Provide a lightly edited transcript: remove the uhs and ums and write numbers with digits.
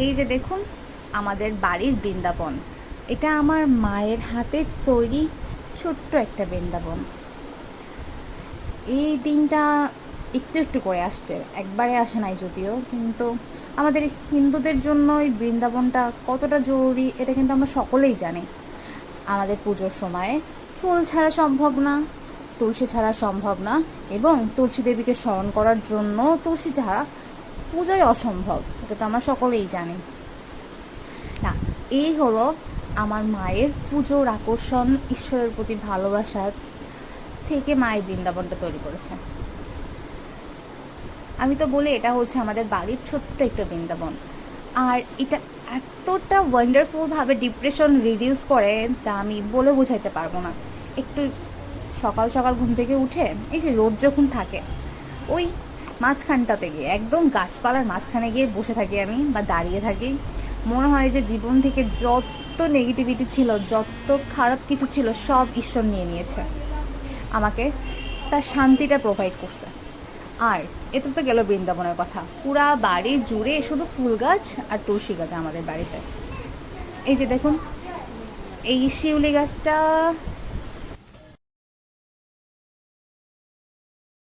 এই যে দেখুন আমাদের বাড়ির বৃন্দাবন, এটা আমার মায়ের হাতের তৈরি ছোট্ট একটা বৃন্দাবন। এই দিনটা একটু একটু করে আসছে, একবারে আসে নাই যদিও, কিন্তু আমাদের হিন্দুদের জন্য এই বৃন্দাবনটা কতটা জরুরি এটা কিন্তু আমরা সকলেই জানি। আমাদের পুজোর সময়ে ফুল ছাড়া সম্ভব না, তুলসী ছাড়া সম্ভব না, এবং তুলসী দেবীকে স্মরণ করার জন্য তুলসী ছাড়া পূজাই অসম্ভব, এটা তো আমরা সকলেই জানি। না, এই হলো আমার মায়ের পুজোর আকর্ষণ, ঈশ্বরের প্রতি ভালোবাসা থেকে মায়ের বৃন্দাবনটা তৈরি করেছে। আমি তো বলি এটা হচ্ছে আমাদের বাড়ির ছোট্ট একটা বৃন্দাবন। আর এটা এতটা ওয়ান্ডারফুলভাবে ডিপ্রেশন রিডিউস করে তা আমি বলে বোঝাইতে পারবো না। একটু সকাল সকাল ঘুম থেকে উঠে এই যে রোদ যখন থাকে, ওই মাঝখানটাতে গিয়ে একদম গাছপালার মাঝখানে গিয়ে বসে থাকি আমি, বা দাঁড়িয়ে থাকি। মনে হয় যে জীবন থেকে যত নেগেটিভিটি ছিল, যত খারাপ কিছু ছিল, সব ঈশ্বর নিয়ে নিয়েছে, আমাকে তার শান্তিটা প্রোভাইড করছে। আর এটা তো গেল বৃন্দাবনের কথা, পুরা বাড়ি জুড়ে শুধু ফুল গাছ আর তুলসী গাছ আমাদের বাড়িতে। এই যে দেখুন, এই শিউলি গাছটা